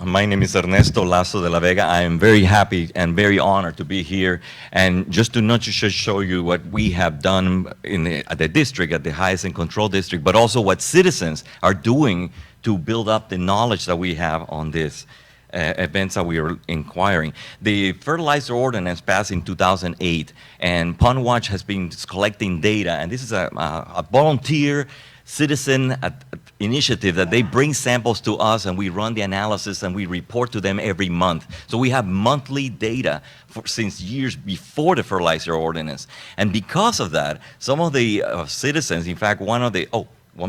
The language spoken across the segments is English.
My name is Ernesto Lasso de la Vega. I am very happy and very honored to be here, and just to not just show you what we have done at the district, at the highest and control district, but also what citizens are doing to build up the knowledge that we have on this events that we are inquiring. The Fertilizer Ordinance passed in 2008, and Pond Watch has been collecting data, and this is a volunteer citizen initiative that they bring samples to us, and we run the analysis and we report to them every month. So we have monthly data since years before the Fertilizer Ordinance. And because of that, some of the citizens, in fact,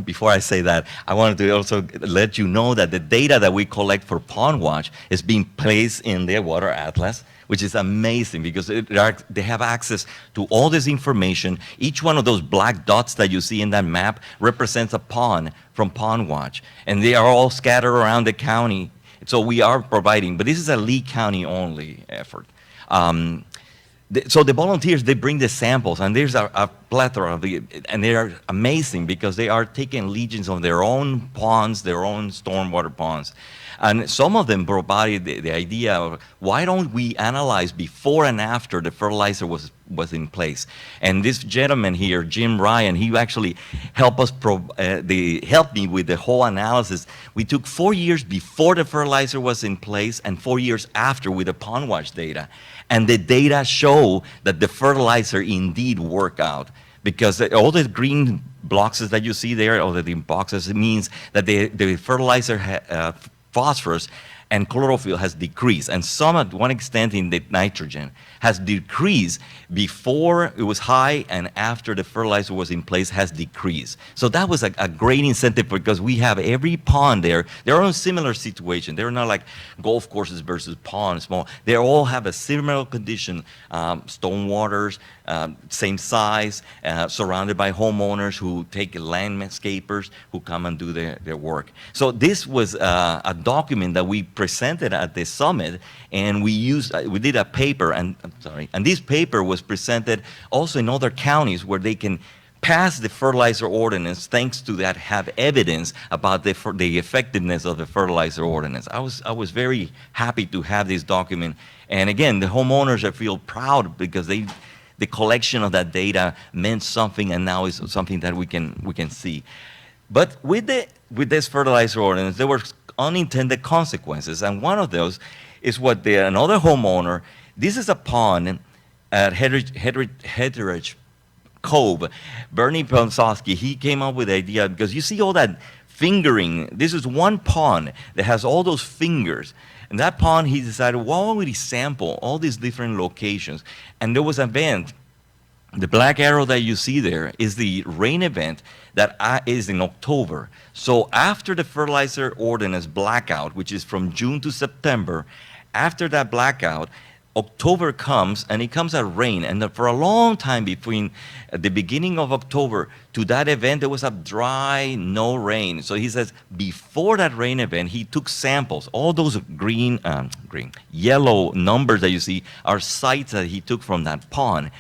before I say that, I wanted to also let you know that the data that we collect for Pond Watch is being placed in their water atlas, which is amazing because they have access to all this information. Each one of those black dots that you see in that map represents a pond from Pond Watch, and they are all scattered around the county. So we are providing, but this is a Lee County only effort. So the volunteers, they bring the samples, and there's a plethora of and they are amazing because they are taking legions of their own ponds, their own stormwater ponds. And some of them provided the idea of, why don't we analyze before and after the fertilizer was in place? And this gentleman here, Jim Ryan, he actually helped us, helped me with the whole analysis. We took 4 years before the fertilizer was in place and 4 years after with the Pond Watch data. And the data show that the fertilizer indeed worked out, because all the green boxes that you see there, all the boxes, it means that the fertilizer phosphorus and chlorophyll has decreased, and some at one extent in the nitrogen has decreased before it was high, and after the fertilizer was in place has decreased. So that was a great incentive, because we have every pond there. They're in a similar situation. They're not like golf courses versus ponds, small. They all have a similar condition, stormwaters, same size, surrounded by homeowners who take landscapers who come and do their work. So this was a document that we presented at the summit, and we did a paper, and this paper was presented also in other counties where they can pass the Fertilizer Ordinance, thanks to that have evidence about the effectiveness of the Fertilizer Ordinance. I was very happy to have this document, and again, the homeowners, I feel proud because the collection of that data meant something, and now is something that we can see. But with this Fertilizer Ordinance, there were unintended consequences, and one of those is what another homeowner. This is a pond at Heritage Cove. Bernie Ponsowski, he came up with the idea, because you see all that fingering. This is one pond that has all those fingers. And that pond, he decided, why don't we sample all these different locations? And there was an event. The black arrow that you see there is the rain event that is in October. So after the Fertilizer Ordinance blackout, which is from June to September, after that blackout, October comes, and it comes at rain. And for a long time between the beginning of October to that event, there was a dry, no rain. So he says before that rain event, he took samples. All those yellow numbers that you see are sites that he took from that pond.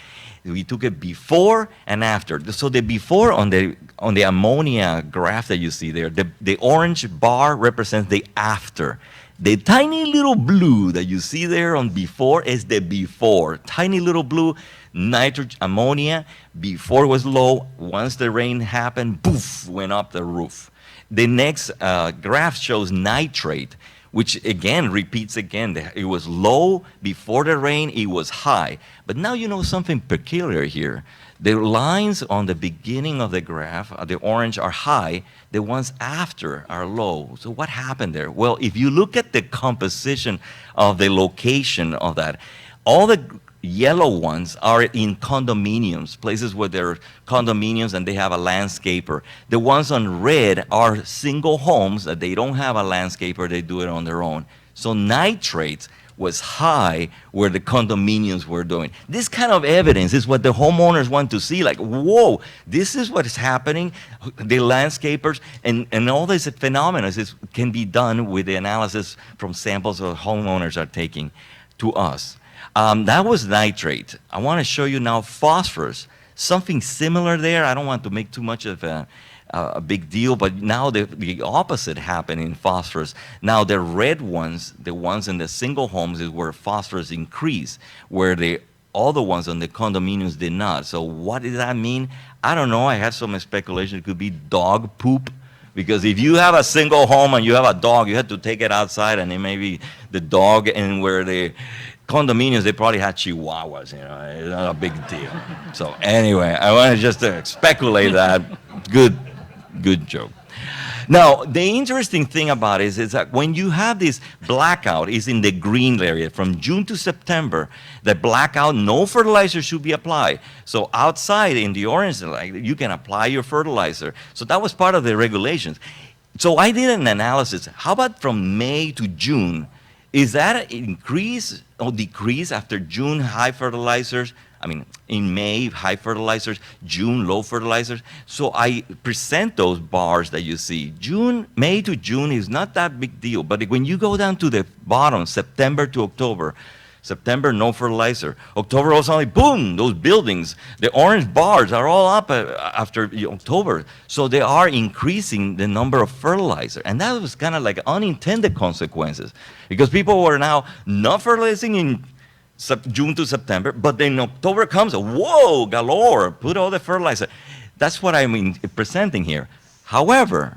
We took it before and after. So the before on the ammonia graph that you see there, the orange bar represents the after. The tiny little blue that you see there on before is the before. Tiny little blue, ammonia, before it was low. Once the rain happened, poof, went up the roof. The next graph shows nitrate, which again repeats again. It was low before the rain, it was high. But now you know something peculiar here. The lines on the beginning of the graph, the orange, are high. The ones after are low. So what happened there? Well, if you look at the composition of the location of that, all the yellow ones are in condominiums, places where there are condominiums and they have a landscaper. The ones on red are single homes that they don't have a landscaper, they do it on their own. So nitrates was high where the condominiums were doing. This kind of evidence is what the homeowners want to see, like, whoa, this is what is happening. The landscapers and all these phenomena can be done with the analysis from samples that homeowners are taking to us. That was nitrate. I want to show you now phosphorus. Something similar there. I don't want to make too much of a big deal, but now the opposite happened in phosphorus. Now the red ones, the ones in the single homes, is where phosphorus increased, where the other ones on the condominiums did not. So what does that mean? I don't know. I had some speculation. It could be dog poop. Because if you have a single home and you have a dog, you have to take it outside, and it may be the dog, and where the condominiums, they probably had chihuahuas, you know, it's not a big deal. So anyway, I wanted just to speculate that. Good joke. Now, the interesting thing about it is that when you have this blackout, is in the green area, from June to September, the blackout, no fertilizer should be applied. So outside in the orange, like, you can apply your fertilizer. So that was part of the regulations. So I did an analysis. How about from May to June? Is that an increase or decrease after June high fertilizers? I mean, in May, high fertilizers, June, low fertilizers. So I present those bars that you see. May to June is not that big deal, but when you go down to the bottom, September to October, September, no fertilizer. October, all of a sudden, boom, those buildings, the orange bars are all up after October. So they are increasing the number of fertilizer. And that was kind of like unintended consequences, because people were now not fertilizing in June to September, but then October comes, whoa, galore, put all the fertilizer. That's what I'm presenting here. However,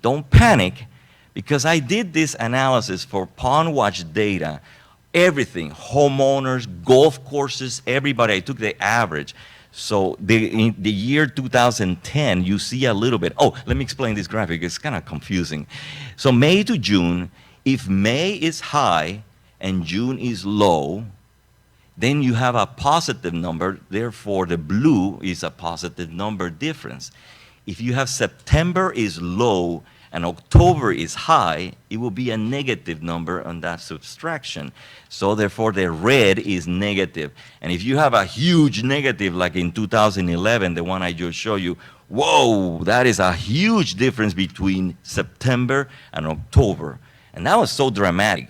don't panic, because I did this analysis for Pond Watch data, everything, homeowners, golf courses, everybody. I took the average. So in the year 2010, you see a little bit. Oh, let me explain this graphic. It's kind of confusing. So May to June, if May is high and June is low, then you have a positive number. Therefore, the blue is a positive number difference. If you have September is low and October is high, it will be a negative number on that subtraction. So therefore, the red is negative. And if you have a huge negative, like in 2011, the one I just showed you, whoa, that is a huge difference between September and October. And that was so dramatic.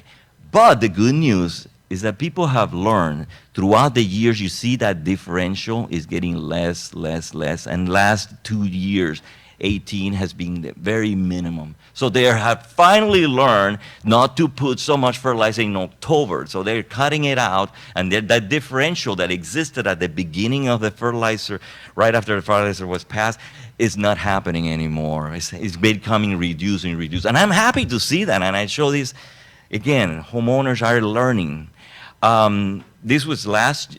But the good news is that people have learned throughout the years. You see that differential is getting less, and last 2 years, 18 has been the very minimum. So they have finally learned not to put so much fertilizer in October. So they're cutting it out, and that differential that existed at the beginning of the fertilizer, right after the fertilizer was passed, is not happening anymore. It's becoming reduced. And I'm happy to see that, and I show this. Again, homeowners are learning. This was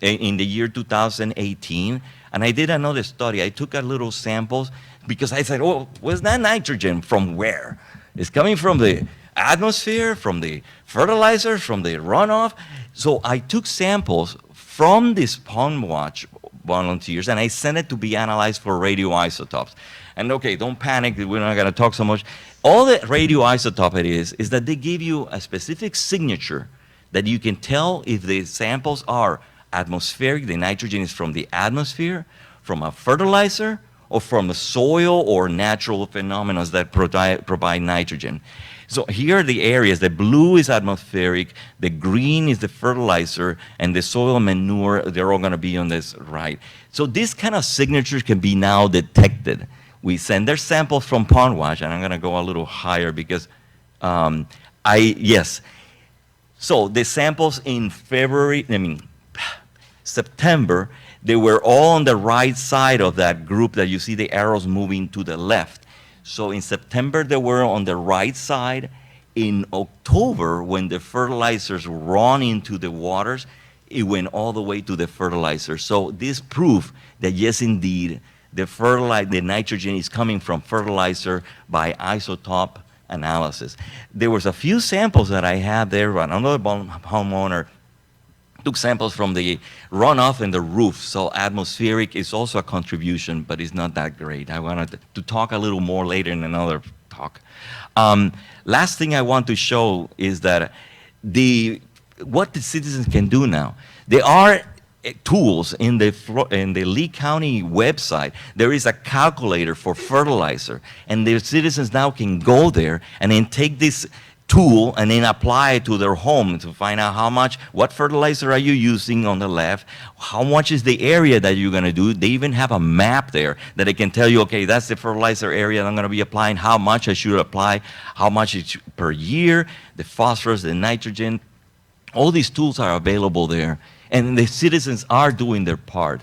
in the year 2018, and I did another study. I took a little samples because I said, oh, where's that nitrogen? From where? It's coming from the atmosphere, from the fertilizer, from the runoff. So I took samples from these Pond Watch volunteers, and I sent it to be analyzed for radioisotopes. And okay, don't panic, we're not gonna talk so much. All the radioisotope it is that they give you a specific signature that you can tell if the samples are atmospheric, the nitrogen is from the atmosphere, from a fertilizer, or from the soil or natural phenomena that provide nitrogen. So here are the areas. The blue is atmospheric, the green is the fertilizer, and the soil manure, they're all gonna be on this right. So these kind of signatures can be now detected. We send their samples from Pond Watch, and I'm gonna go a little higher because yes. So the samples in September, they were all on the right side of that group that you see the arrows moving to the left. So in September, they were on the right side. In October, when the fertilizers run into the waters, it went all the way to the fertilizer. So this proof that yes, indeed, the nitrogen is coming from fertilizer by isotope analysis. There was a few samples that I had there. Another homeowner took samples from the runoff and the roof. So atmospheric is also a contribution, but it's not that great. I wanted to talk a little more later in another talk. Last thing I want to show is that what the citizens can do now. There are tools in the Lee County website. There is a calculator for fertilizer, and the citizens now can go there and then take this tool and then apply it to their home to find out what fertilizer are you using on the left, how much is the area that you're going to do. They even have a map there that it can tell you, okay, that's the fertilizer area that I'm going to be applying, how much I should apply, how much per year, the phosphorus, the nitrogen. All these tools are available there, and the citizens are doing their part.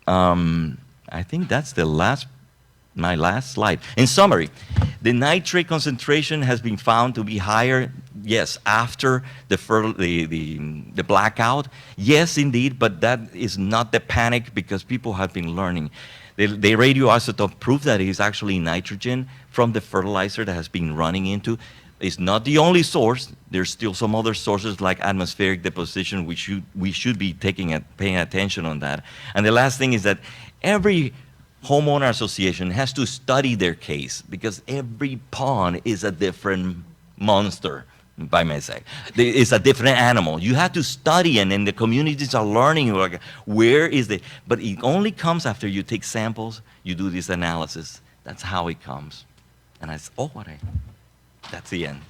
I think that's my last slide. In summary, the nitrate concentration has been found to be higher, yes, after the blackout. Yes, indeed, but that is not the panic because people have been learning. The radioisotope proof that it is actually nitrogen from the fertilizer that has been running into. It's not the only source. There's still some other sources like atmospheric deposition. We should be paying attention on that. And the last thing is that every homeowner association has to study their case because every pond is a different monster, if I may say. It's a different animal. You have to study, and then the communities are learning, like, where is it? But it only comes after you take samples, you do this analysis. That's how it comes. And that's the end.